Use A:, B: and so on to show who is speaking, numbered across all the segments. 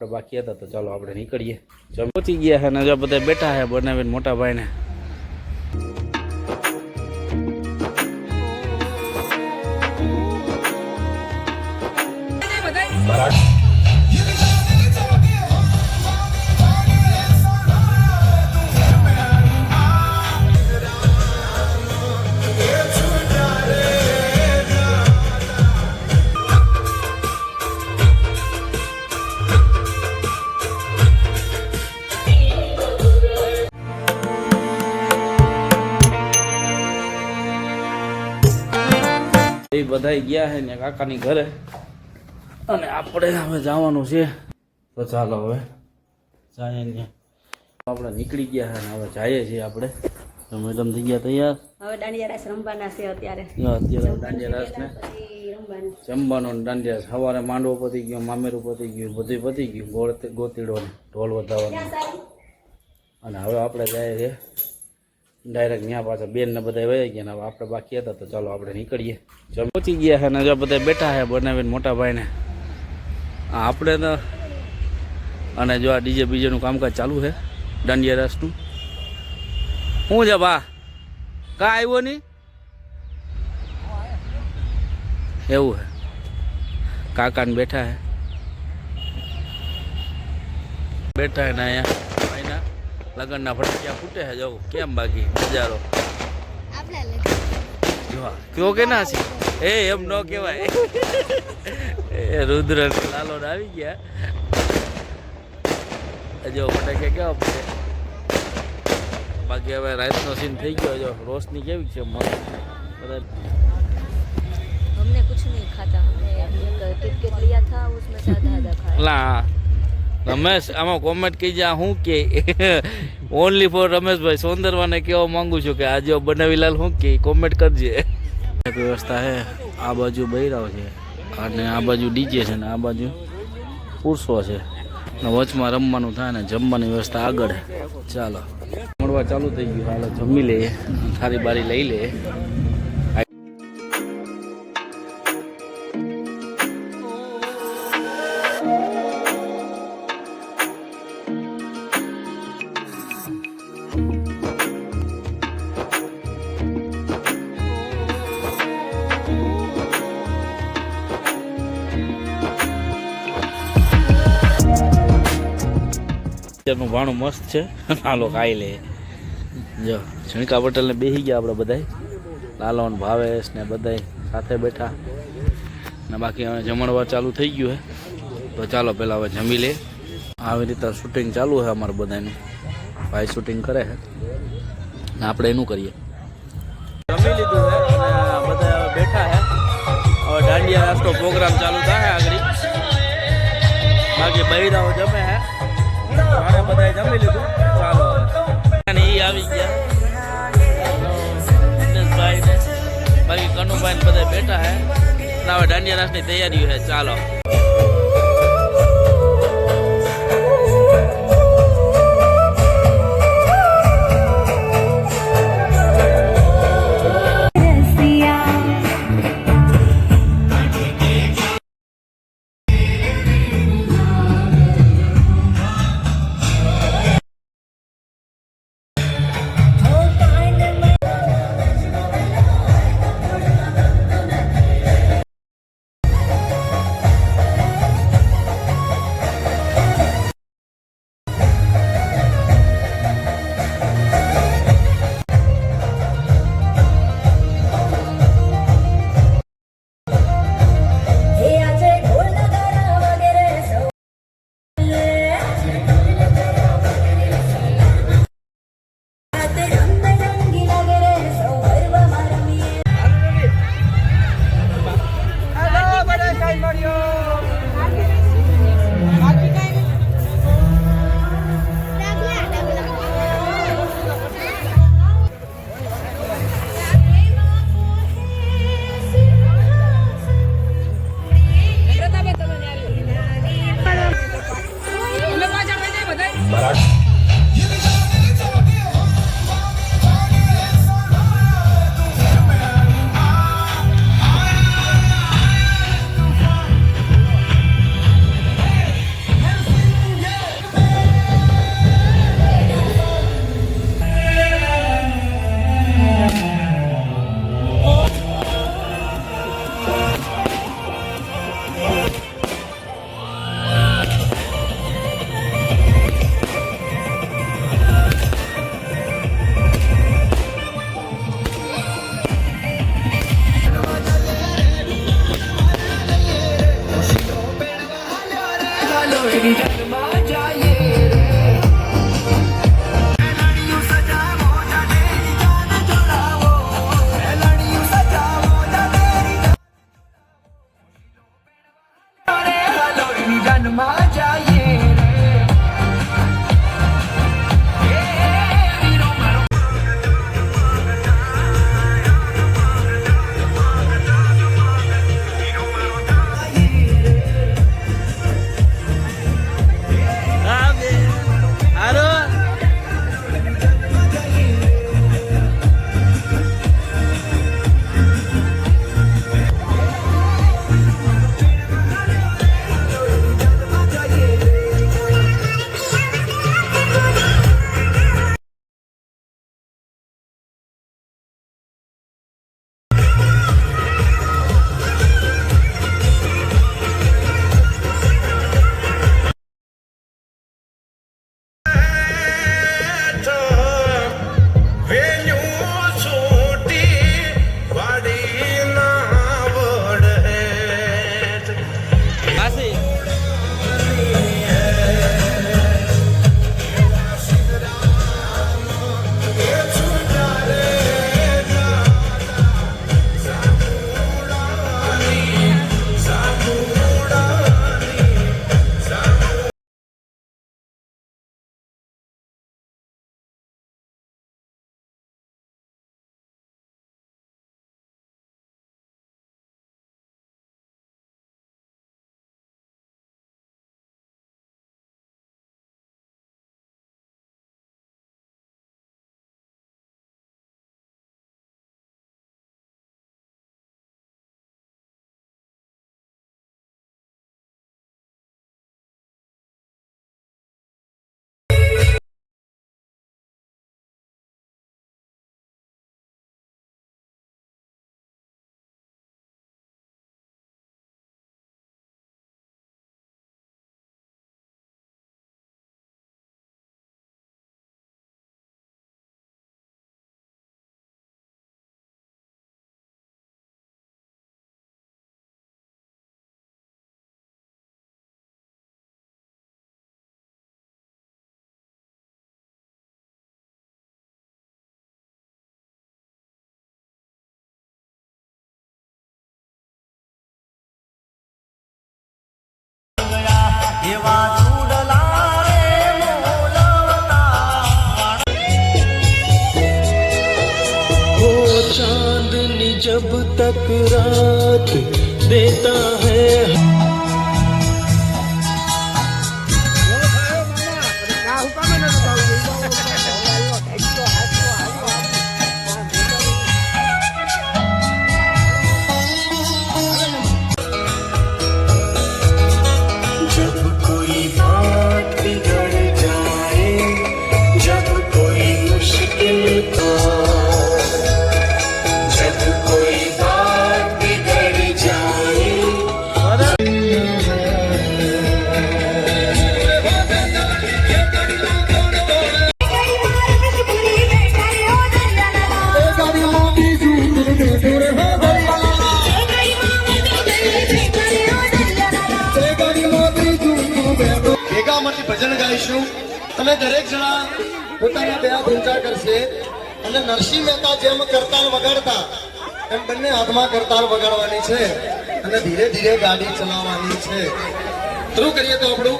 A: બાકી હતા તો ચાલો આપણે નીકળીએ. પહોંચી ગયા છે ને જો બધા બેઠા છે બનાવીને મોટા ભાઈને. એ બધા ગયા છે ને કાકાની ઘરે અને આપણે હવે જવાનું છે તો ચાલો હવે જાય ને આપણે નીકળી ગયા છે ને હવે જઈએ છીએ આપણે. તો મેડમ થઈ ગયા તૈયાર.
B: હવે દાંડિયા રાસ રમવાના છે અત્યારે
A: દાંડિયા રાસ ને જમવાનો દાંડિયા સવારે માંડવો પતી ગયો, મામેરું પતી ગયું, બધું પતી ગયું, ગોતીડો ને ઢોલ વધારવાનો. અને હવે આપણે જઈએ છીએ ડાયરેક્ટ ત્યાં પાછા બેન ને બધા વહી ગયા ને હવે આપણે બાકી હતા તો ચાલો આપણે નીકળીએ. પહોંચી ગયા છે ને જો બધા બેઠા છે બનાવીને મોટા ભાઈને. આપણે તો અને જો આ ડીજે બીજેનું કામકાજ ચાલુ છે દાંડિયા રાસનું. શું છે બા કા આવ્યો નહીં એવું છે. કાકાને બેઠા છે ને અહીંયા લગનના ફટાકડા ફૂટે છે. જો કેમ બાકી નજારો કયો કે ના છે એ એમ ન કહેવાય. એ રુદ્ર લાલો આવી ગયા જો ફટાકડા કેવા ફૂટે. બાકી હવે રાતનો સીન થઈ ગયો. જો રોશની કેવી છે મસ્ત. બધા
B: हमने कुछ नहीं खाता, हमने एक टिकट लिया था उसमें सादा आधा खाया.
A: ला रमेश આમાં કોમેન્ટ કીજા હું કે ઓનલી ફોર રમેશભાઈ સોંદરવાને કહેવા માંગુ છું કે આજે બનાવીલાલ હું કે કોમેન્ટ કરજે. વ્યવસ્થા હે આ બાજુ બૈરાવ છે અને આ બાજુ ડીજે છે ને આ બાજુ પુરુષો છે ને વચમાં રમવાનું થાય ને જમવાની વ્યવસ્થા આગળ. ચાલો મળવા ચાલુ થઈ ગયું. હાલો જમી લઈએ, થારી બારી લઈ લઈએ. નું ભાણું મસ્ત છે. હાલો ખાઈ લે. જો છણકા પટેલને બેસી ગયા આપણે બધા. લાલો ને ભાવેશ ને બધા સાથે બેઠા ને બાકી હવે જમણવાર ચાલુ થઈ ગયું છે તો ચાલો પહેલાં હવે જમી લે. આવી રીતે શૂટિંગ ચાલુ છે અમારે બધાનું. ભાઈ શૂટિંગ કરે છે ને આપણે એનું કરીએ. જમી લીધું છે અને બધા હવે બેઠા છે. હવે દાંડિયા રાસનો પ્રોગ્રામ ચાલુ થાય આગળ. બાકી બૈરાઓ જમે છે. મારે બધાએ જમી લીધું. ચાલો અને એ આવી ગયા દિનેશભાઈ ને બાકી કનુભાઈ ને બધા બેઠા હે. હવે દાંડિયા રાસની તૈયારીઓ છે. ચાલો
C: चांदनी जब तक रात देता है जब कोई बात बिगड़ जाए जब कोई मुश्किल का जब कोई बात बिगड़ जाए ભેગામાંથી ભજન ગાઈશું અને દરેક જણા પોતાના બે હાથ ઊંચા કરશે અને નરસિંહ મહેતા જેમ કરતાલ વગાડતા એમ બંને હાથમાં કરતાલ વગાડવાની છે અને ધીરે ધીરે ગાડી ચલાવવાની છે શરૂ કરીએ તો આપણું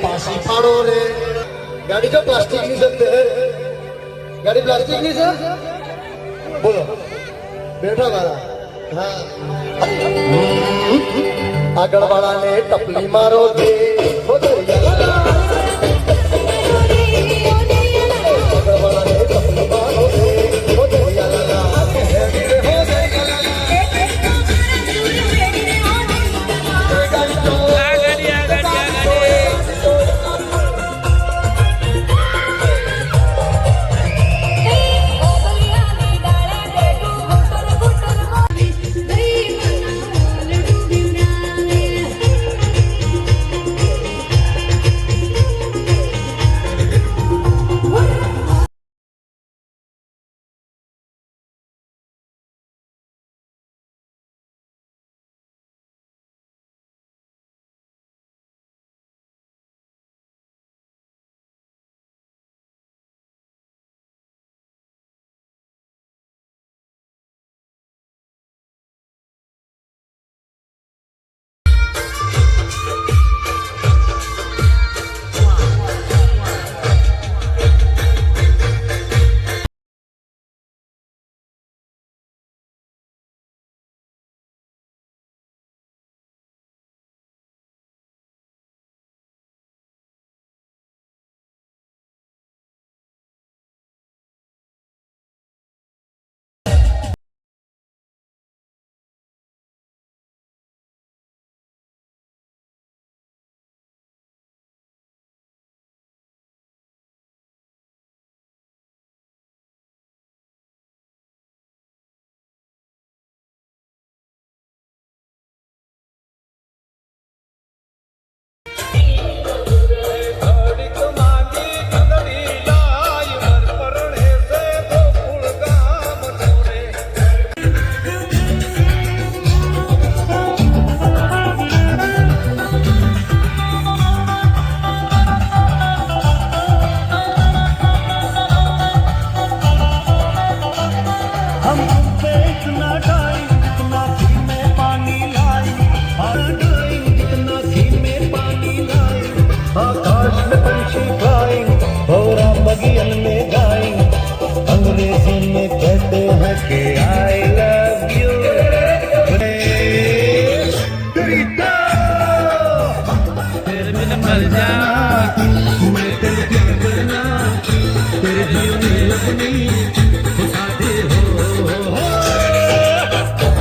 C: પાસી પાડો રે ગાડી તો પ્લાસ્ટિકની છે ગાડી પ્લાસ્ટિકની છે બોલો બેઠા વાળા હા આગળ વાળાને ટપલી મારો દે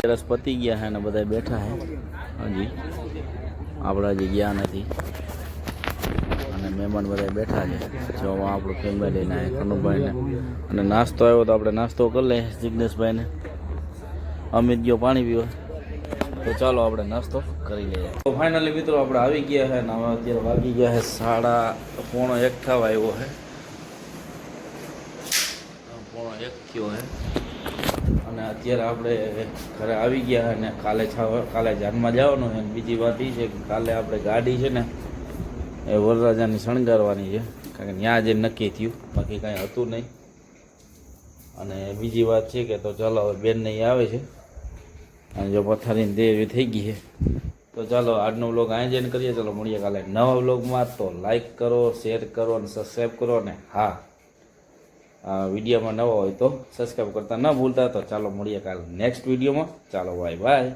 A: સરસ પતી ગયા છે અને બધા બેઠા છે હજી આપણે હજી ગયા નથી અને મહેમાન બધા બેઠા છે જો આપણું ફેમિલીને કનુભાઈને અને નાસ્તો આવ્યો તો આપણે નાસ્તો કરી લઈએ જિગ્નેશભાઈને અમિત ગયો પાણી પીવા તો ચાલો આપણે નાસ્તો કરી લઈએ તો ફાઇનલી મિત્રો આપણે આવી ગયા છે અને હવે અત્યારે વાગી ગયા છે 1:30 થવા આવ્યો છે 1:30 થયો છે અને અત્યારે આપણે ઘરે આવી ગયા અને કાલે જાનમાં જવાનું છે. બીજી વાત એ છે કે કાલે આપણે ગાડી છે ને એ વરરાજાની શણગારવાની છે કારણ કે ત્યાં જે નક્કી થયું બાકી કાંઈ હતું નહીં. અને બીજી વાત છે કે તો ચાલો હવે બેન નહીં આવે છે અને જો પથારીની દેવી થઈ ગઈ છે તો ચાલો આજનો વ્લોગ અહીં જઈને કરીએ. ચાલો મળીએ કાલે નવા વ્લોગમાં. તો લાઈક કરો, શેર કરો અને સબસ્ક્રાઈબ કરો ને હા વિડીયોમાં નવા હોય તો સબસ્ક્રાઈબ કરતા ન ભૂલતા. તો ચાલો મળીએ કાલે નેક્સ્ટ વિડીયોમાં. ચાલો બાય બાય.